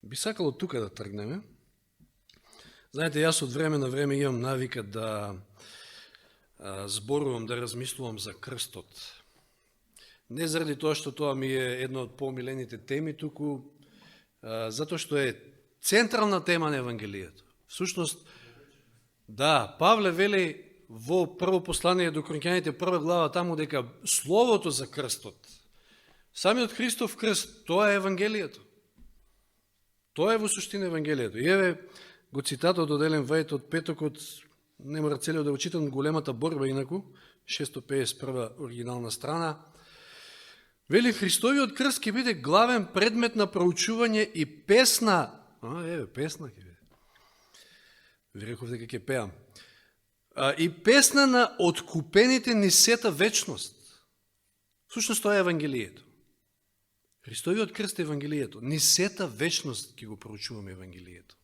Би сакало тука да тргнеме. Знаете, јас од време на време имам навика да зборувам, да размислувам за крстот. Не заради тоа што тоа ми е една од помилените теми, туку затоа што е централна тема на Евангелието. Всушност, да, Павле вели во прво послание до Коринќаните, прва глава, таму дека словото за крстот, самиот Христов крст, тоа е Евангелието. Тоа е во суштина Евангелието. И еве го цитатот од Елен Вајт од петокот, не мора целиот да го читам, големата борба инаку, 651 оригинална страна. Вели, Христовиот крст ќе биде главен предмет на проучување и песна. Песна ќе биде. Ви реков дека ќе пеам. И песна на откупените ни сета вечност. Всушност тоа е Евангелието. Христовиот крст е Евангелието. Ни сета вечност ќе го проучуваме Евангелието.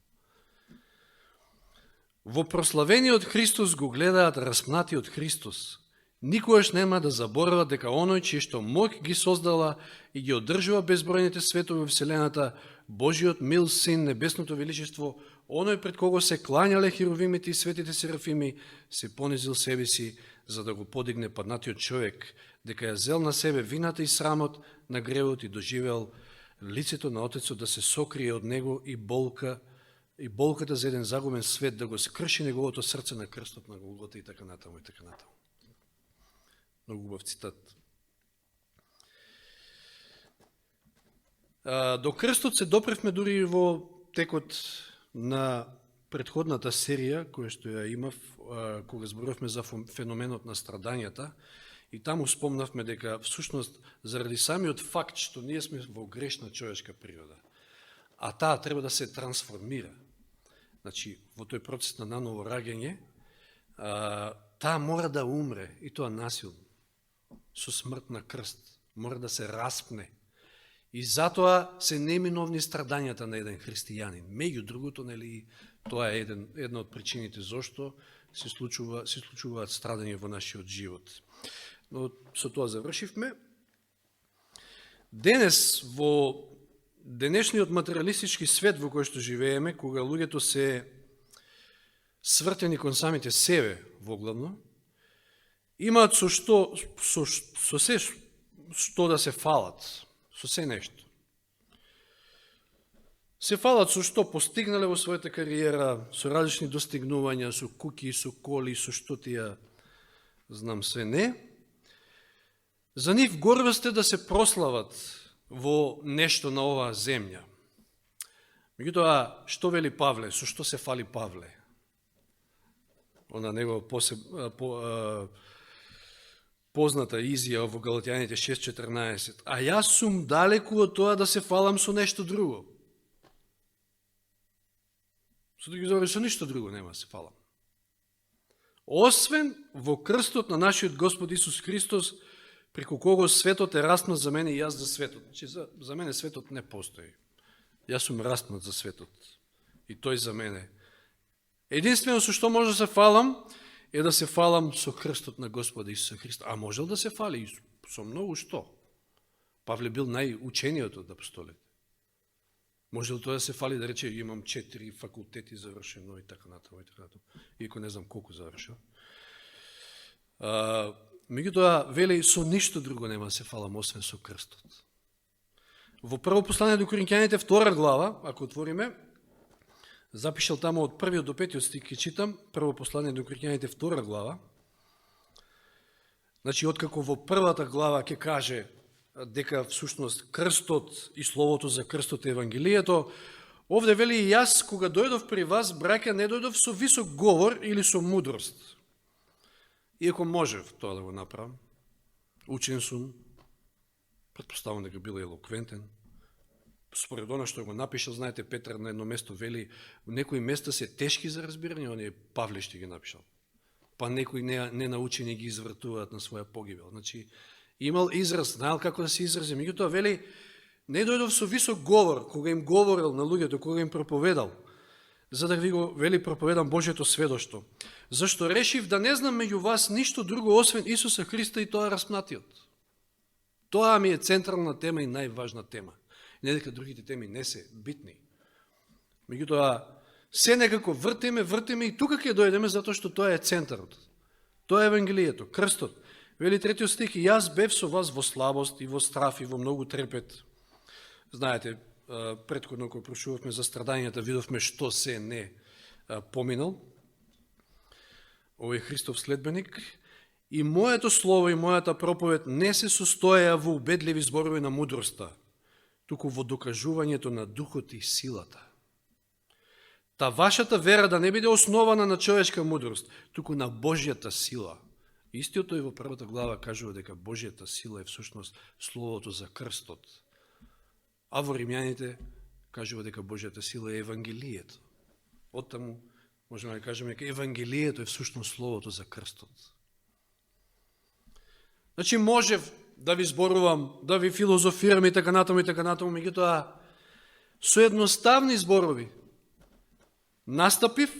Во прославениот Христос го гледаат распнатиот Христос. Никогаш нема да заборават дека оној чие што моќ ги создала и ги одржува безбројните светови во Вселената, Божиот мил Син, небесното величество, оној пред кого се клањале херовимите и светите серафими, се понизил себе си, за да го подигне паднатиот човек, дека ја зел на себе вината и срамот на гревот и доживел лицето на Отецот да се сокрие од него и болката за еден загубен свет, да го скрши неговото срце на крстот на Голгота и така натаму и така натаму. Много убав цитат. До крстот се допревме дури во текот на предходната серија, која што ја имав, кога зборувавме за феноменот на страдањата, и таму спомнавме дека всушност заради самиот факт што ние сме во грешна човечка природа, а таа треба да се трансформира. Значи, во тој процес на наново раѓање, таа мора да умре, и тоа насилно, со смрт на крст, мора да се распне. И затоа се неминовни страдањата на еден христијанин. Меѓу другото, нели, тоа е една од причините зошто се случуваат страдања во нашиот живот. Но со тоа завршивме. Денес, во денешниот материалистички свет во кој што живееме, кога луѓето се свртени кон самите себе воглавно, имаат со се што да се фалат, со се нешто. Се фалат со што постигнале во својата кариера, со различни достигнувања, со куки, со коли, со што тија знам све не. За нив гордост е да се прослават во нешто на оваа земја. Меѓутоа, што вели Павле? Со што се фали Павле? Она него позната изјава во Галатјаните 6.14. А јас сум далеку од тоа да се фалам со нешто друго. Со други зборови, со ништо друго нема да се фалам. Освен во крстот на нашиот Господ Исус Христос, преку кого светот е распнат за мене и јас за светот. Значи, за мене светот не постои. Јас сум распнат за светот. И тој за мене. Единствено со што може да се фалам, е да се фалам со крстот на Господа Исуса Христа. А можел да се фали со многу што? Павле бил најучениот од апостолите. Можел тоа да се фали, да рече, имам 4 факултети завршено и така натаму, иако не знам колку завршил. Меѓутоа, вели, со ништо друго нема да се фалам, освен со крстот. Во прво послание до Коринќаните, 2 глава, ако отвориме, запишал тамо од 1 до 5 стих, ќе читам, прво послание до Коринќаните, 2 глава. Значи, откако во првата глава ќе каже дека всушност крстот и словото за крстот е Евангелието, овде вели и јас, кога дојдов при вас, браќа, не дојдов со висок говор или со мудрост. Иако можев тоа да го направам, учен сум, предпоставам дека бил елоквентен, според оно што го напишал, знаете, Петар на едно место вели, некои места се тешки за разбирање, оние Павле што ги напишал. Па некои ненаучени ги извртуваат на своја погибел. Значи, имал израз, знаел како да се изрази. Меѓутоа вели, не дојдов со висок говор, кога им говорил на луѓето, кога им проповедал, за да ви го, вели, проповедам Божјето сведоштво. Зашто решив да не знам меѓу вас ништо друго, освен Исуса Христа и тоа распнатиот. Тоа ми е централна тема и најважна тема. Не дека другите теми не се битни, Меѓутоа, се некако вртиме и тука ќе дојдеме, затоа што тоа е центарот. Тоа е Евангелието, крстот. Вели 3 стих, и јас бев со вас во слабост и во страф и во многу трепет. Знаете, претходно кога прошувавме за страдањата, видовме што се не поминал овој Христов следбеник. И моето слово и мојата проповед не се состоја во убедливи зборови на мудроста, туку во докажувањето на духот и силата. Та вашата вера да не биде основана на човечка мудрост, туку на Божјата сила. Истиот тој во првата глава кажува дека Божјата сила е всушност словото за крстот. А во Римјаните кажува дека Божјата сила е Евангелието. Оттаму можеме да кажеме дека Евангелието е всушност словото за крстот. Значи можев да ви зборувам, да ви филозофирам и така натаму, меѓутоа со едноставни зборови настапив,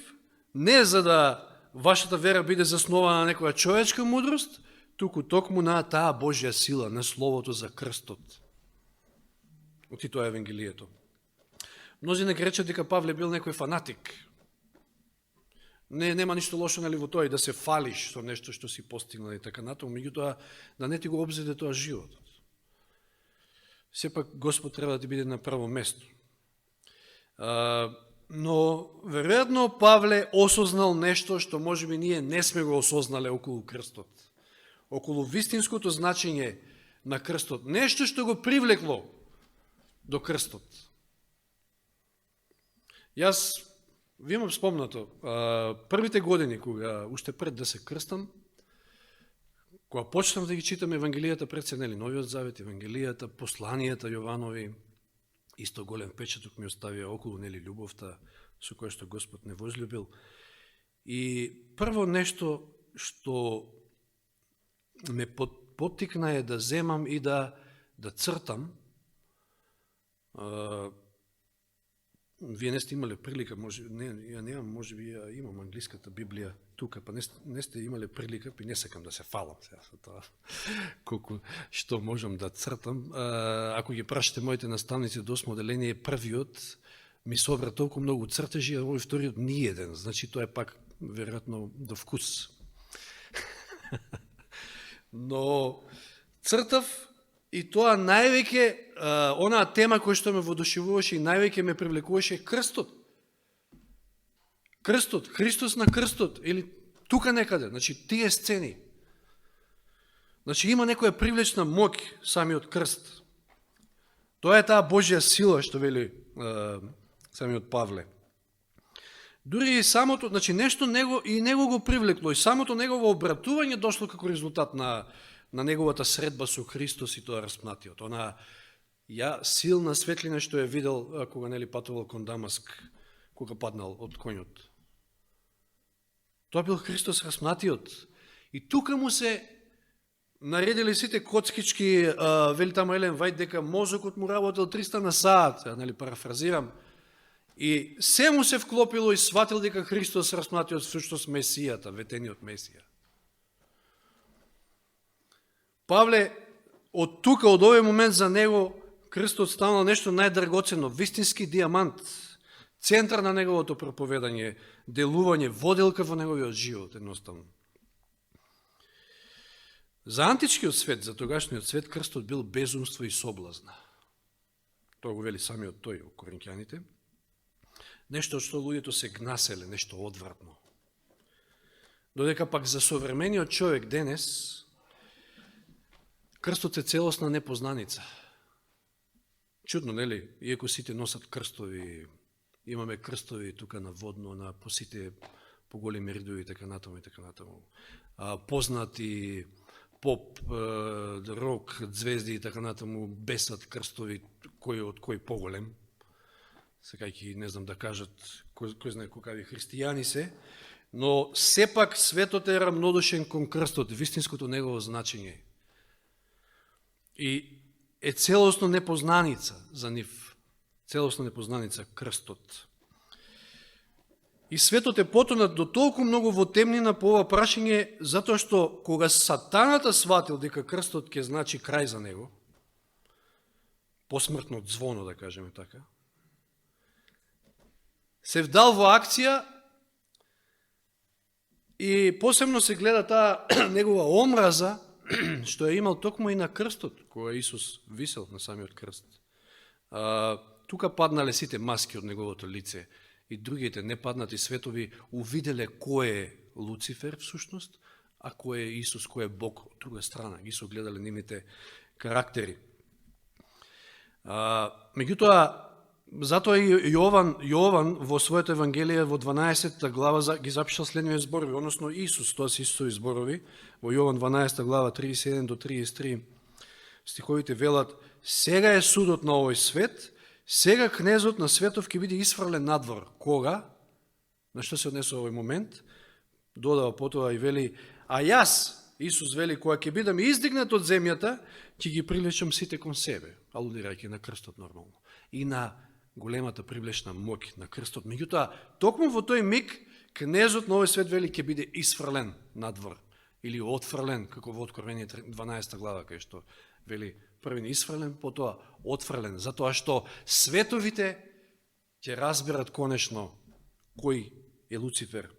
не за да вашата вера биде заснована на некоја човечка мудрост, туку токму на таа Божја сила, на словото за крстот. Оти тоа е Евангелието. Мнози нека речат дека Павле бил некој фанатик. Нема ништо лошо нали во тоа и да се фалиш со нешто што си постигнал и така натаму, меѓутоа да не ти го обзеде тоа животот. Сепак Господ треба да ти биде на прво место. Но, веројатно, Павле осознал нешто што можеби ние не сме го осознале околу крстот. Околу вистинското значење на крстот. Нешто што го привлекло до крстот. Јас ви имам спомнато, првите години, кога уште пред да се крстам, кога почнав да ги читам Евангелијата пред се, Новиот Завет, Евангелијата, посланијата Јованови, исто голем печаток ми оставија околу љубовта со која што Господ не возлюбил. И прво нешто што ме поттикна е да земам и да цртам. Вие не сте имале прилика, ја немам, можеби ја имам англиската Библија тука, па не сте имале прилика, па не сакам да се фалам сега со тоа, колку што можам да цртам. Ако ги прашате моите наставници до 8 оделение, првиот ми собра толку многу цртежи, а овој вториот ни еден, значи тоа е пак веројатно до вкус. Но цртав и тоа највеќе, онаа тема која што ме воодушевуваше и највеќе ме привлекуваше крстот. Крстот, Христос на крстот, или тука некаде, значи тие сцени. Значи има некоја привлечна моќ самиот крст. Тоа е таа Божја сила што вели самиот Павле. Дури и самото, значи нешто него го привлекло и самото негово обратување дошло како резултат на неговата средба со Христос и тоа распнатиот. Она силна светлина што е видел кога патувал кон Дамаск, кога паднал од коњот. Тоа бил Христос распнатиот. И тука му се наредили сите коцкички, вели тамо Елен Вајд, дека мозокот му работел 300 на саат, парафразирам. И се му се вклопило и сватил дека Христос распнатиот всушност Месијата, ветениот Месија. Павле, од тука, од овој момент за него, крстот станал нешто најдрагоценно, вистински диамант, центар на неговото проповедање, делување, воделка во неговиот живот, едноставно. За античкиот свет, за тогашниот свет, крстот бил безумство и соблазна. Тоа го вели самиот тој у Коринќаните. Нешто што луѓето се гнаселе, нешто одвратно. Додека пак за современиот човек денес, крстот е целосна непознаница. Чудно, нели? Иако сите носат крстови, имаме крстови тука на водно, на по сите поголеми ридови и така натаму и така натаму. Познати поп, рок, звезди и така натаму бесат крстови кој од кој поголем. Секајќи не знам да кажат кој знае какви христијани се, но сепак светот е рамнодушен кон крстот, вистинското негово значење. И е целосно непознаница за нив, целосно непознаница крстот. И светот е потонат до толку многу во темнина по ова прашање, затоа што кога сатаната сватил дека крстот ќе значи крај за него, посмртно звоно, да кажеме така, се вдал во акција и посебно се гледа таа негова омраза, што ја имал токму и на крстот, кога Исус висел на самиот крст. Тука паднале сите маски од неговото лице и другите непаднати светови увиделе кој е Луцифер всушност, а кој е Исус, кој е Бог од друга страна. Ги се гледале нивните карактери. Меѓутоа, затоа и Јован во своето Евангелие во 12 глава ги запишал следниот зборови, односно Исус, тоа се Исусови зборови, во Јован 12 глава 37 до 33 стиховите велат: сега е судот на овој свет, сега кнезот на светов ќе биде исфрлен надвор. Кога? На што се однесува овој момент? Додава потоа и вели: а јас, Исус вели, кога ќе бидам издигнат од земјата, ќе ги привлечам сите кон себе, алудирајќи на крстот нормално. И на големата привлечна моќ на крстот. Меѓутоа, токму во тој миг, кнезот на овој свет вели ќе биде исфрлен надвор, или отфрлен, како во Откровение 12 глава, кај што вели првин исфрлен, потоа отфрлен, затоа што световите ќе разберат конечно кој е Луцифер.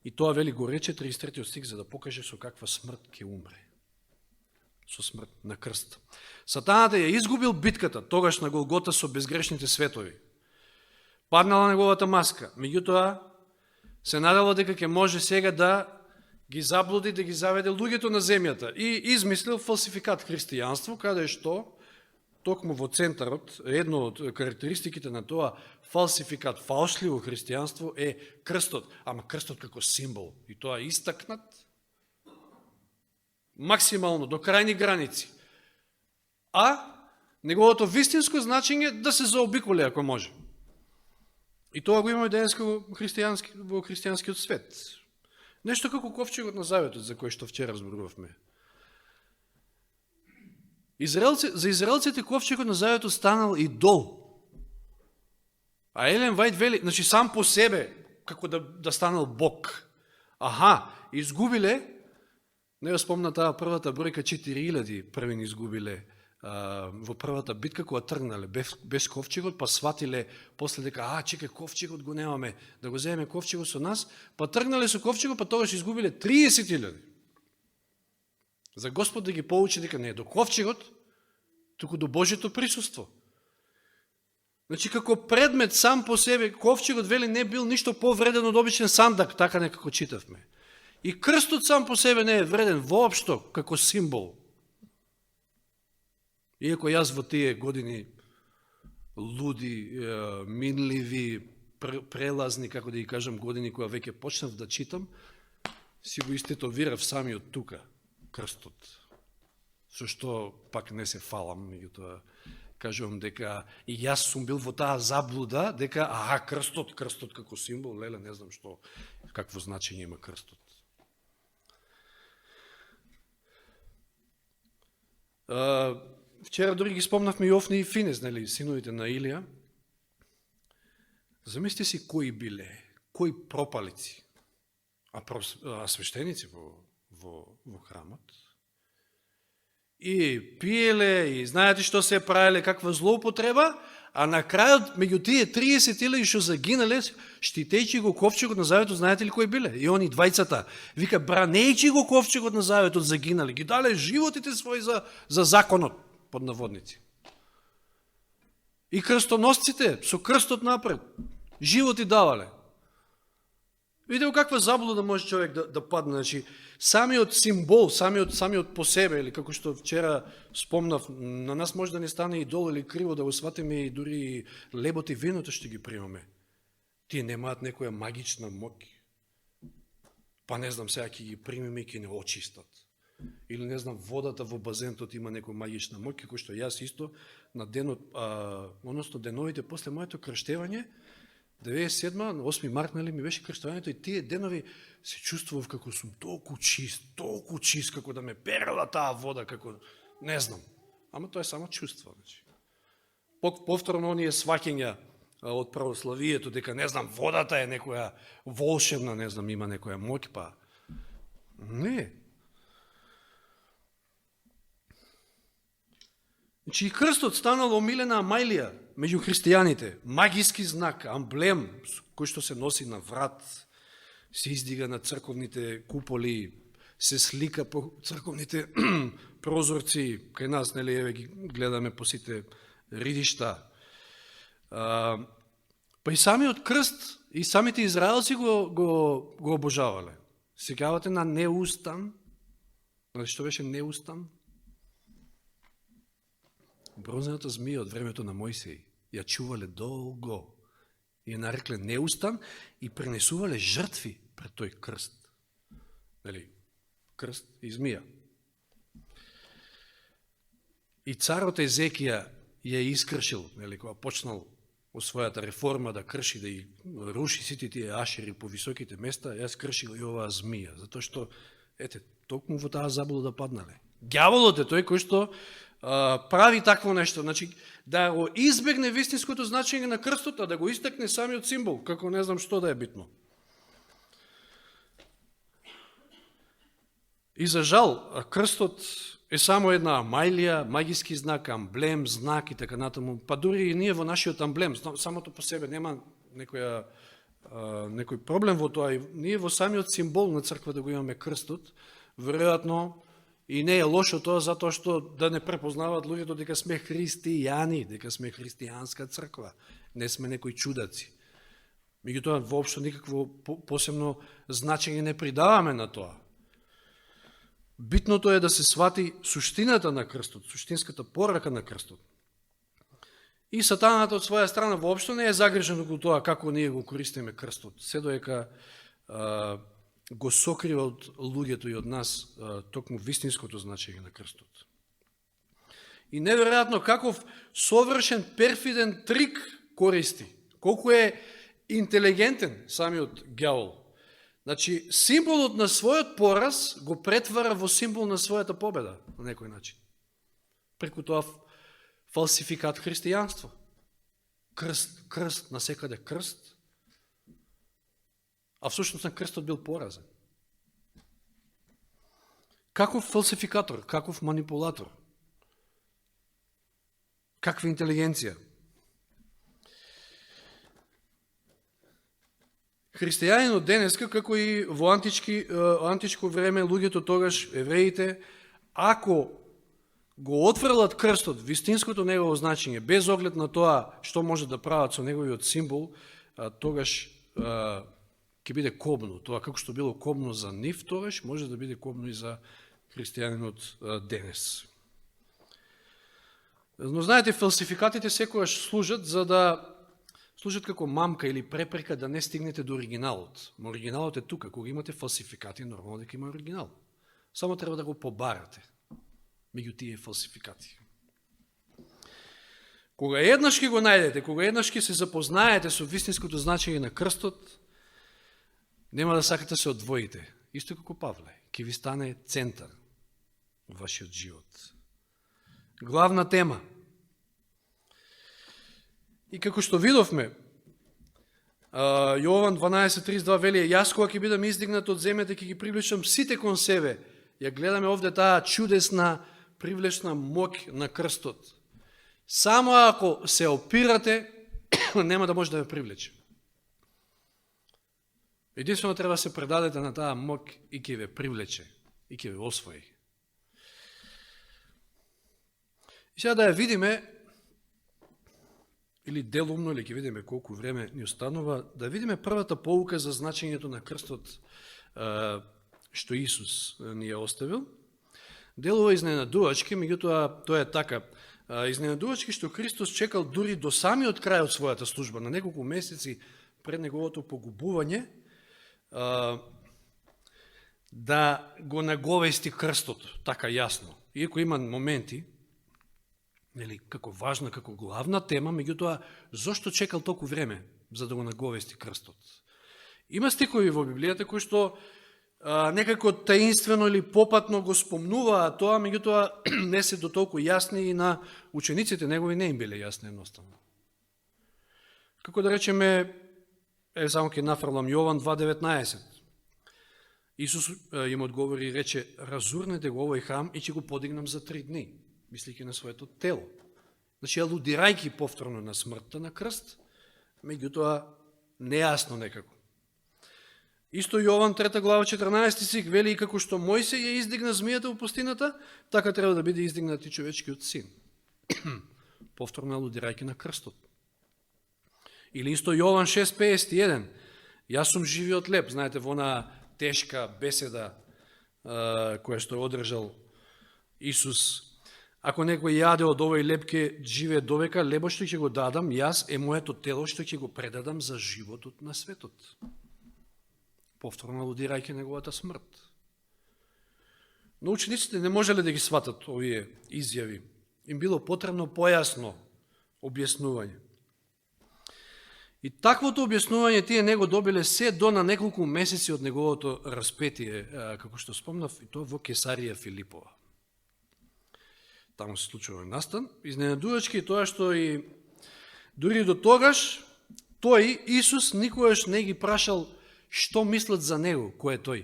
И тоа вели го рече 33 стих за да покаже со каква смрт ќе умре. Со смрт на крст. Сатаната ја изгубил битката тогаш на Голгота со безгрешните светови. Паднала неговата маска. Меѓутоа се надало дека ќе може сега да ги заблуди, да ги заведе луѓето на земјата и измислил фалсификат христијанство, каде што токму во центарот, едно од карактеристиките на тоа фалсификат, фалшливо христијанство е крстот, ама крстот како символ. И тоа е истакнат максимално до крајни граници. А неговото вистинско значење да се заобиколи ако може. И тоа го имаме денеска во христијанскиот свет. Нешто како ковчегот на заветот, за кој што вчера зборувавме. За израелците ковчегот на заветот станал идол. А Елен Вајд вели, значи сам по себе, како да станал Бог. Изгубиле, не ја спомна таа првата бројка 4000 првин изгубиле во првата битка кога тргнале без ковчегот, па сватиле после дека чекај, ковчегот го немаме, да го земеме ковчегот со нас, па тргнале со ковчегот, па тогаш изгубиле 30.000. За Господ да ги поучи дека не е до ковчегот, туку до Божјето присуство. Значи, како предмет сам по себе, ковчегот вели не бил ништо повреден од обичен сандак, така некако читавме. И крстот сам по себе не е вреден воопшто како символ. Иако јас во тие години луди, минливи, прелазни, како да ги кажам, години која веќе почнав да читам, си го истетовирав самиот тука, крстот. Со што пак не се фалам, меѓутоа кажувам дека и јас сум бил во таа заблуда, дека крстот како символ, леле, не знам што, какво значење има крстот. Вчера дори ги спомнавме и Офни и Финес, нели, синовите на Илија. Замисли си кои биле, кои пропалици, а свештеници во храмот. И пиеле, и знаете што се правеле, каква злоупотреба, а на крајот, меѓу тие 30.000 што загинале, штитејќи го ковчегот на заветот, знаете ли кои биле? И они двајцата, вика, бранејќи го ковчегот на заветот, загинале, ги дале животите своји за законот, под наводници. И крстоносците, со крстот напред, животи давале. Видите каква заблуда може човек да падне. Значи, самиот символ, самиот по себе, или како што вчера спомнав, на нас може да не стане идол или криво да го сватиме и дури лебот и виното што ги примаме. Тие немаат некоја магична моќ. Па не знам, сега ќе ги примеме и ќе не очистат. Или не знам, водата во базентот има некоја магична моќ, како што јас исто на денот, односно деновите после моето крштевање, 97 на 8 март, нали, ми беше крштевањето и тие денови се чувствував како сум толку чист, како да ме перела таа вода, како, не знам. Ама тоа е само чувство. Значи. Повторно оние сваќања од православието, дека, не знам, водата е некоја волшебна, не знам, има некоја моќ, па не. Значи и крстот станал омилена Амајлија, меѓу христијаните, магиски знак, амблем, кој што се носи на врат, се издига на црковните куполи, се слика по црковните прозорци, кај нас, нели, еве ги гледаме по сите ридишта. Па и самиот крст, и самите израелци го обожавале. Сеќавате на неустан? Што беше неустан? Бронзената змија од времето на Мојсей ја чувале долго и ја нарекле неустан и пренесувале жртви пред тој крст. Нели, крст и змија. И царот Езекија ја искршил, нели, кога почнал во својата реформа да крши, да и руши сите тие ашери по високите места, ја скршил и оваа змија, затоа што, ете, токму во таа заблуда паднале. Ѓаволот е тој кој што прави такво нешто, значи да го избегне вистинското значење на крстот, а да го истакне самиот символ, како не знам што да е битно. И за жал, крстот е само една мајлија, магиски знак, амблем, знак и така натаму. Па дури и ние во нашиот амблем, самото по себе нема некој проблем во тоа. И ние во самиот символ на црква да го имаме крстот, веројатно и не е лошо тоа, затоа што да не препознаваат луѓето дека сме христијани, дека сме христијанска црква, не сме некои чудаци. Меѓутоа, воопшто никакво посебно значење не придаваме на тоа. Битното е да се свати суштината на крстот, суштинската порака на крстот. И сатаната од своја страна воопшто не е загрижен околу тоа како ние го користиме крстот, се доека го сокрива од луѓето и од нас токму вистинското значење на крстот. И неверојатно каков совршен, перфиден трик користи, колку е интелигентен самиот ѓавол. Значи, символот на својот пораз го претвара во символ на својата победа, на некој начин. Преку тоа фалсификат христијанство. Крст, насекаде крст. А всушност на крстот бил поразен. Каков фалсификатор, каков манипулатор, каква интелигенција. Христијанинот денеска, како и во античко време, луѓето тогаш, евреите, ако го отфрлат крстот, вистинското негово значење, без оглед на тоа што може да прават со неговиот символ, тогаш ќе биде кобно. Тоа како што било кобно за нив тогаш, може да биде кобно и за христијанинот денес. Но знаете, фалсификатите секогаш служат како мамка или препрека да не стигнете до оригиналот. Но оригиналот е тука. Кога имате фалсификати, нормално дека има оригинал. Само треба да го побарате меѓу тие фалсификати. Кога еднаш ќе го најдете, кога еднаш ќе се запознаете со вистинското значење на крстот, нема да сакате да се одвоите. Исто како Павле, ќе ви стане центар во вашиот живот. Главна тема. И како што видовме, Јован 12:32 вели, јас кога ќе бидам издигнат од земјата, ќе ги привлечам сите кон себе. Ја гледаме овде таа чудесна привлечна моќ на крстот. Само ако се опирате, нема да може да ве привлече. Единствено треба да се предадете на таа моќ и ќе ве привлече, и ќе ве освои. И сега да ја видиме, или делумно, или ќе видиме колку време ни останува, да видиме првата поука за значењето на крстот што Исус ни ја оставил. Делува изненадувачки, меѓутоа тоа е така. Изненадувачки што Христос чекал дури до самиот крај од својата служба, на неколку месеци пред неговото погубување, да го наговести крстот, така јасно. Иако има моменти, нели, како важна, како главна тема, меѓутоа, зошто чекал толку време за да го наговести крстот? Има стикови во Библијата кои што некако таинствено или попатно го спомнуваат тоа, меѓутоа не се до толку јасни и на учениците негови не им биле јасни едноставно. Како да речеме, само ќе нафрлам Јован 2:19. Исус им одговори и рече, разурнете го овој храм и ќе го подигнам за 3 дни, мислики на своето тело. Значи, алудирајќи повторно на смртта на крст, меѓутоа нејасно некако. Исто Јован 3 глава 14 стих вели, и како што Мојсей ја издигна змијата во пустината, така треба да биде издигнат и човечкиот син. Повторно алудирајќи на крстот. Или исто Јован 6:51, јас сум живиот леп, знаете, во она тешка беседа која што одржал Исус. Ако некој јаде од овој леп ќе живее довека, лебо што ќе го дадам, јас е моето тело што ќе го предадам за животот на светот. Повторно алудирајќи неговата смрт. Но учениците не можеле да ги сватат овие изјави. Им било потребно појасно објаснување. И таквото објаснување тие не го добиле се до на неколку месеци од неговото распетие, како што спомнав, и тоа во Кесарија Филипова. Таму се случува настан. Изненадувачки тоа што и дури до тогаш тој, Исус, никогаш не ги прашал што мислат за него, кој е тој.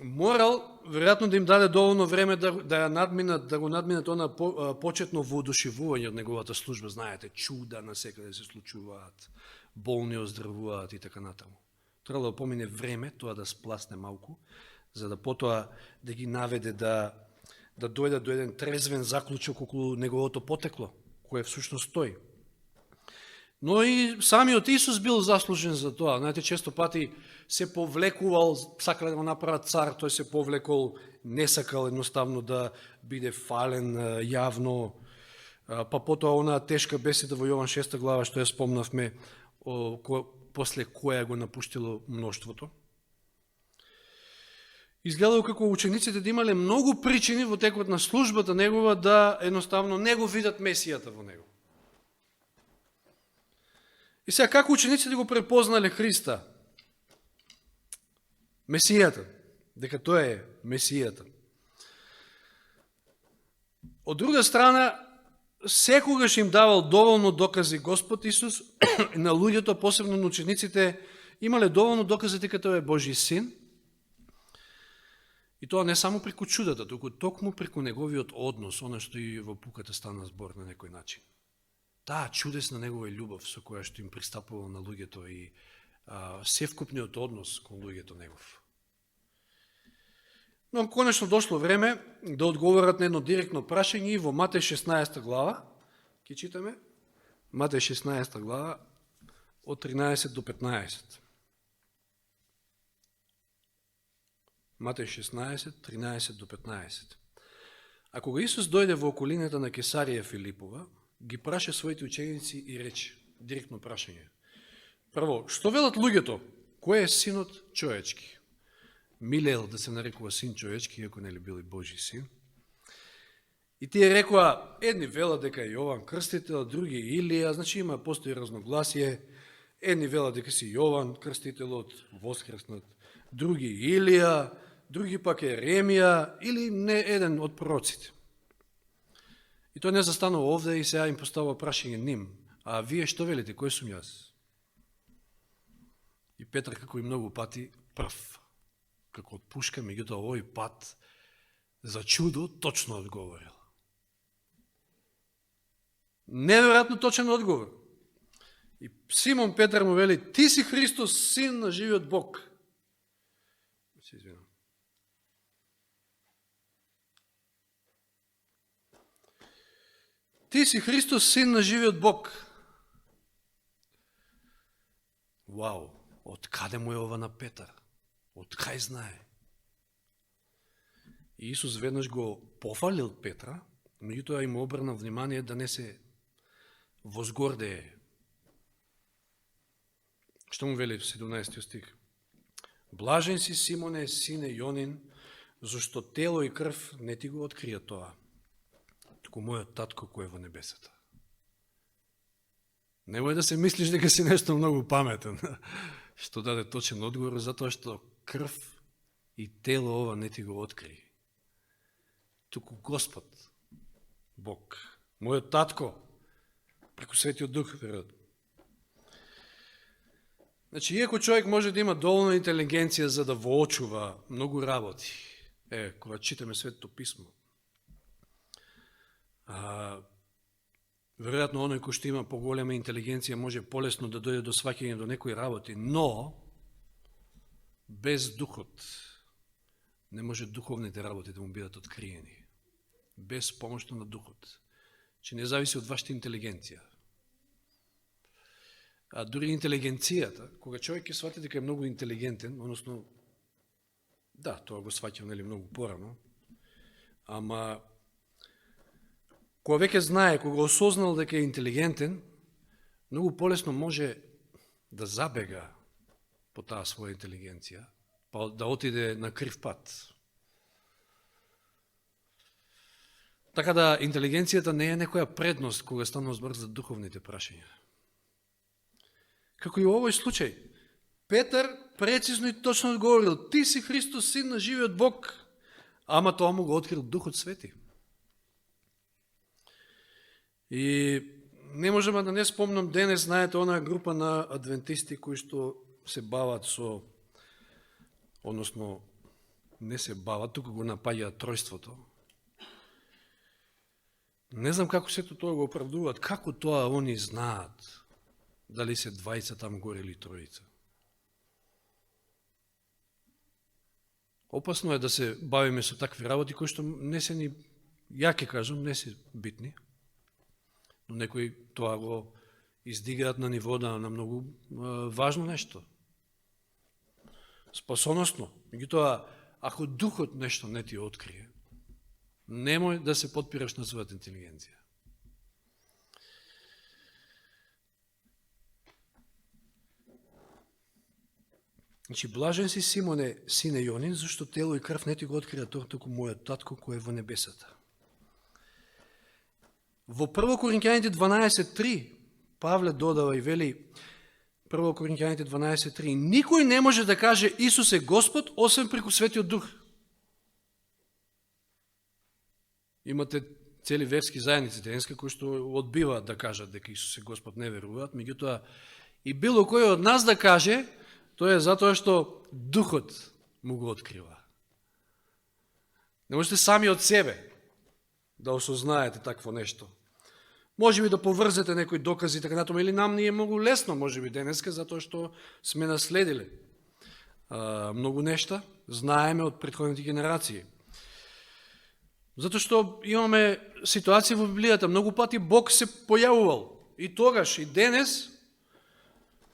Морал, веројатно, да им даде доволно време да го надминат она почетно воодушевување од неговата служба. Знаете, чуда насекаде се случуваат, болни оздравуваат и така натаму. Требало да помине време, тоа да спласне малку, за да потоа да ги наведе да дојдат до еден трезвен заклучок околу неговото потекло, кој е всушност тој. Но и самиот Исус бил заслужен за тоа. Знаете, често пати се повлекувал, сакал да го направат цар, тој се повлекол, не сакал едноставно да биде фален јавно. Па потоа она тешка беседа во Јован 6 глава, што ја спомнавме, после која го напуштило мноштвото. Изгледало како учениците да имале многу причини во текот на службата негова да едноставно не го видат Месијата во него. И сега, како учениците го препознале Христа? Месијата, дека тој е Месијата. Од друга страна, секогаш им давал доволно докази Господ Исус, и на луѓето, посебно на учениците, имале доволно докази дека тој е Божи син, и тоа не само преку чудата, туку токму преку неговиот однос, оно што и во пуката стана збор на некој начин. Таа чудесна негова љубов со која што им пристапувал на луѓето и севкупниот однос кон луѓето негов. Но конечно дошло време да одговорат на едно директно прашање и во Матеј 16 глава, ќе читаме, Матеј 16 глава, од 13 до 15. Матеј 16, 13 до 15. А кога Исус дојде во околината на Кесарија Филипова, ги праша своите ученици и рече, директно прашање. Прво, што велат луѓето? Кој е синот човечки? Милел да се нарекува син човечки, иако не ли бил и Божи син. И тие рекоа, едни велат дека е Јован Крстител, други Илија, значи постои разногласие. Едни велат дека си Јован Крстителот, воскреснат, други Илија, други пак е Ремија или не еден од пророците. И тој не застанува овде и сега им поставува прашање ним. А вие што велите, кој сум јас? И Петар, како и многу пати, прв, како од пушка, меѓутоа овој пат, за чудо, точно одговорил. Неверојатно точен одговор. И Симон Петар му вели, ти си Христос, син на живиот Бог. Се извинам. Ти си Христос, син на живиот Бог. Вау, од каде му е ова на Петар? Од кај знае? И Исус веднаш го пофалил Петра, меѓутоа им обрна внимание да не се возгордее. Што му вели в 17 стих? Блажен си, Симоне, сине Јонин, зашто тело и крв не ти го открија тоа, туку мојот татко кој е во небесата. Немој да се мислиш дека си нешто многу паметен, што даде точен одговор, затоа што крв и тело ова не ти го откри. Туку Господ, Бог, мојот татко, преку Светиот Дух, веројатно. Значи, иако човек може да има доволна интелигенција за да воочува многу работи, Кога читаме Светото писмо, веројатно оној кој што има поголема интелигенција може полесно да дојде до сваќање до некои работи, но без духот не може духовните работи да му бидат откриени. Без помошта на духот. Че не зависи од вашата интелигенција. А дури интелигенцијата, кога човек ќе свати дека е многу интелигентен, односно, да, тоа го сваќам многу порано, ама кога веќе знае, кога осознал дека е интелигентен, многу полесно може да забега по таа своја интелигенција, па да отиде на крив пат. Така да, интелигенцијата не е некоја предност кога станува збор за духовните прашања. Како и во овој случај, Петар прецизно и точно одговорил: ти си Христос, син на живиот Бог, ама тоа му го открил Духот Свети. И не можеме да не спомнам денес, знаете, онаа група на адвентисти кои што се бават со, односно не се бават, туку го напаѓаат тројството. Не знам како сето тоа го оправдуваат, како тоа они знаат дали се двајца там горе или тројца. Опасно е да се бавиме со такви работи кои што не се ни, ја ќе кажам, не се битни, но некои тоа го издигаат на ниво на многу важно нешто. Спасоносно. Меѓутоа, ако духот нешто не ти открие, немој да се подпираш на својата интелигенција. Значи, блажен си, Симоне, сине Јонин, зашто тело и крв не ти го открија тоа, туку мојот татко кој е во небесата. Во 1 Коринќаните 12.3 Павле додава и вели, 1 Коринќаните 12.3, никој не може да каже Исус е Господ, освен преку Светиот Дух. Имате цели верски заедници денеска кои што одбиваат да кажат дека Исус е Господ, не веруваат, меѓутоа и било кој од нас да каже, тоа е затоа што Духот му го открива. Не можете сами од себе да осознаете такво нешто. Може би да поврзете некои докази, така натаму, или нам ни е многу лесно, може би денеска, затоа што сме наследили многу нешта, знаеме од претходните генерации. Затоа што имаме ситуација во Библијата, многу пати Бог се појавувал, и тогаш, и денес,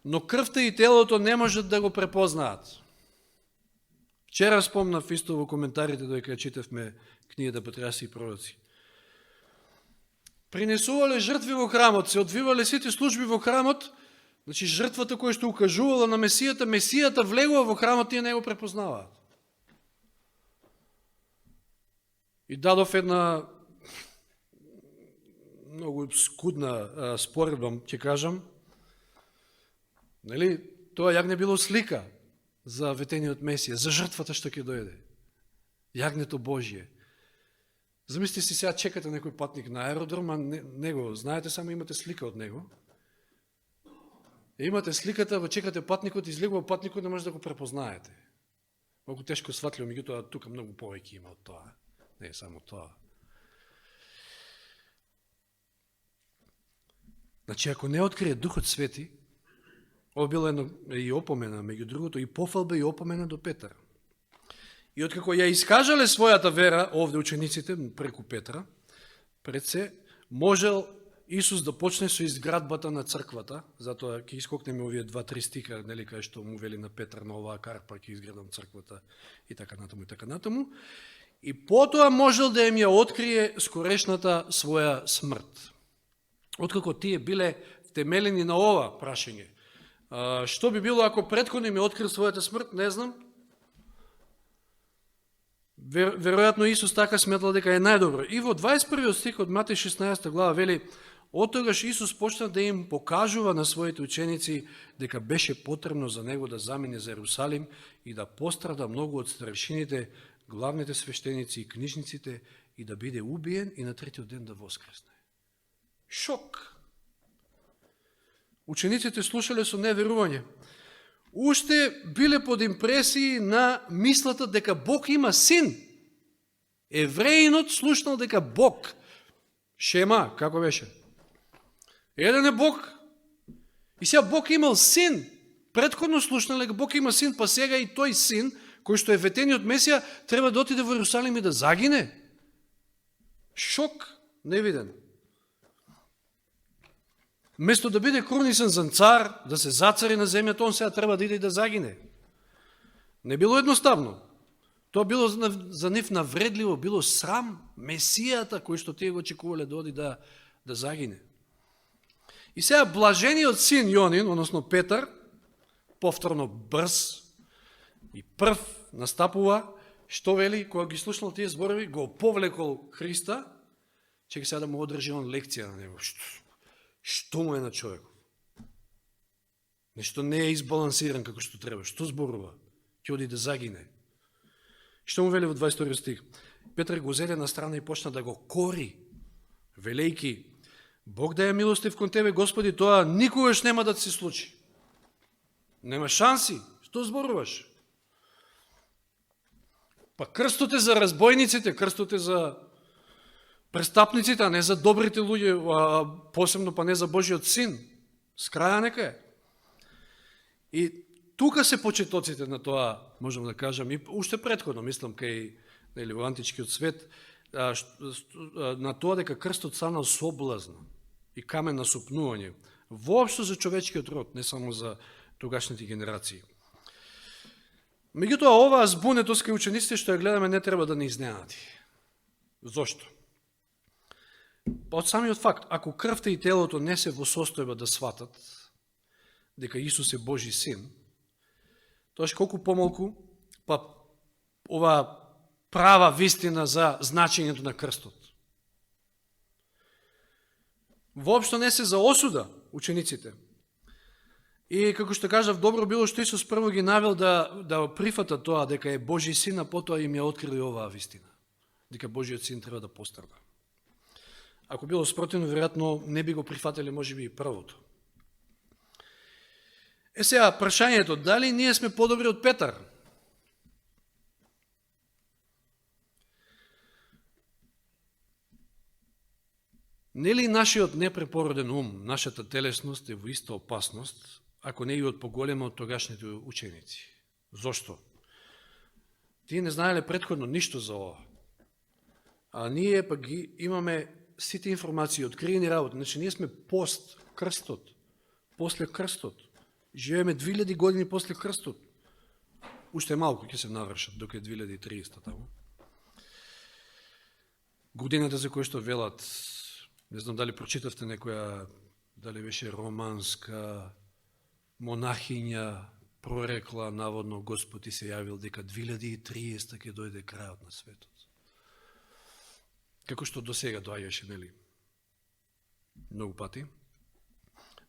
но крвта и телото не можат да го препознаат. Вчера спомнав исто во коментарите, додека читавме книгата Патриарси и пророци. Принесувале жртви во храмот, се одвивале сите служби во храмот, значи жртвата која што укажувала на Месијата, Месијата влегува во храмот, тие не го препознаваат. И дадов една многу скудна споредба, ќе кажам. Нели, тоа јагне било слика за ветениот Месија, за жртвата што ќе дојде. Јагнето Божие. Замислите си сега чекате некој патник на аеродром, а не го знаете, само имате слика од него. Имате сликата, во чекате патникот, излегува патникот, не може да го препознаете. Многу тешко сватлjivo, меѓутоа тука многу повеќе има од тоа. Не е само тоа. Значи, ако не открие Духот Свети, ова било едно и опомена, меѓу другото, и пофалба и опомена до Петар. И откако ја искажале својата вера, овде учениците, преку Петра, пред се, можел Исус да почне со изградбата на црквата, затоа ќе искокнеме овие 2-3 стика, нели, кај што му вели на Петар на оваа карпа, ќе изградам црквата, и така натаму, и така натаму. И потоа можел да им ја открие скорешната своја смрт. Откако тие биле втемелени на ова прашање. Што би било ако претходно им ја открил својата смрт, не знам. Веројатно Исус така сметал дека е најдобро. И во 21 стих од Матеј 16 глава вели: оттогаш Исус почна да им покажува на своите ученици дека беше потребно за него да замине за Ерусалим и да пострада многу од старешините, главните свештеници и книжниците, и да биде убиен и на третиот ден да воскресне. Шок! Учениците слушале со неверување. Уште биле под импресии на мислата дека Бог има син, Евреинот слушнал дека Бог, Шема, како беше? Еден е Бог. И сега Бог имал син. Предходно слушнал дека Бог има син, па сега и тој син, кој што е ветениот Месија, треба да отиде во Иерусалим и да загине. Шок невиден. Место да биде крунисан за цар, да се зацари на земјата, он сега треба да иде и да загине. Не било едноставно. Тоа било за нив навредливо, било срам Месијата кој што тие го очекувале да оди да загине. И сега блажениот син Јонин, односно Петар, повторно брз и прв настапува, што вели, кога ги слушнал тие зборови, го повлекол Христа, чека сега да му одржи он лекција на него. Што му е на човеков? Нешто не е избалансиран како што треба. Што зборува? Ќе оди да загине. Што му вели во 22 стих? Петар го зеде на страна и почна да го кори, велејки: Бог да е милостив кон тебе, Господи, тоа никогаш нема да се случи. Нема шанси. Што зборуваш? Па крстот е за разбойниците, крстот е за престапниците, а не за добрите луѓе, а посебно па не за Божиот син. С краја нека е. И тука се почетоците на тоа, можам да кажам, и уште предходно, мислам, кај во античкиот свет, на тоа дека крстот станал соблазна и камен на сопнување, воопшто за човечкиот род, не само за тогашните генерации. Меѓутоа, оваа збунетост кај учениците што ја гледаме не треба да не изненади. Зошто? Од самиот факт, ако крвта и телото не се во состојба да сватат дека Исус е Божи син, тоаш колку помалку, па оваа права вистина за значењето на крстот. Воопшто не се за осуда учениците. И како што кажав, добро било што Исус прво ги навел да прифата тоа дека е Божи син, а потоа им ја открили оваа вистина. Дека Божиот син треба да пострада. Ако било спротивно, веројатно не би го прифатели можеби и првото. Сега, прашањето, дали ние сме подобри од Петар? Нели нашиот непрепороден ум, нашата телесност е во иста опасност, ако не и од поголема од тогашните ученици? Зошто? Тие не знаеле предходно ништо за ова. А ние пак ги имаме сите информации, откриени работи. Значи, ние сме пост крстот, после крстот. Живееме 2000 години после крстот. Уште малко ќе се навршат, дока е 2300 таму. Годината за која што велат, не знам дали прочитавте некоја, дали беше романска монахиња, прорекла, наводно Господ и се јавил дека 2030 ќе дојде крајот на светот. Како што до сега доаѓаше, нели? Многу пати.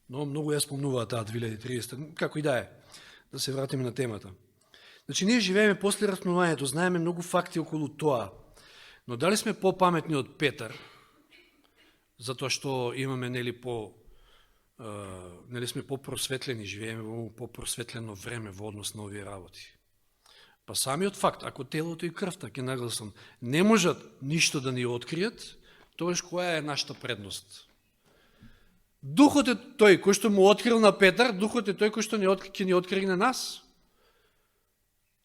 Но многу ја спомнуваа таа 2030, како и да е. Да се вратиме на темата. Значи, ние живееме после распнувањето, знаеме многу факти околу тоа. Но дали сме по-паметни од Петар, затоа што имаме, нели сме по-просветлени, живееме во по-просветлено време во однос на овие работи. Па самиот факт, ако телото и крвта, ќе нагласам, не можат ништо да ни откријат, тогаш која е нашата предност? Духот е тој кој што му открил на Петар, Духот е тој кој што ќе ни откри на нас.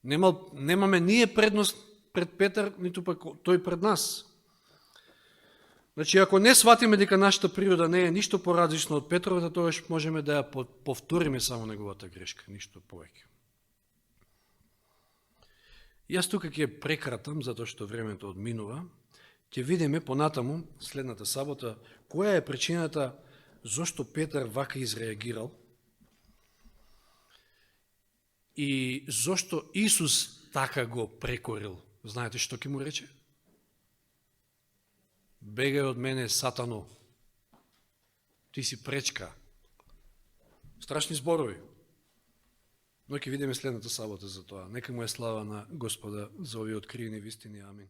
Немаме ние предност пред Петар, ниту пак тој пред нас. Значи, ако не сватиме дека нашата природа не е ништо поразлична од Петровата, тогаш можеме да ја повториме само неговата грешка, ништо повеќе. Јас тука ќе прекратам, затоа што времето одминува, ќе видиме понатаму, следната сабота, која е причината зошто Петар вака изреагирал и зошто Исус така го прекорил. Знаете што ќе му рече? Бегај од мене, сатано. Ти си пречка. Страшни зборови. Но ќе видиме следната сабота за тоа. Нека му е слава на Господа за овие откриени вистини. Амин.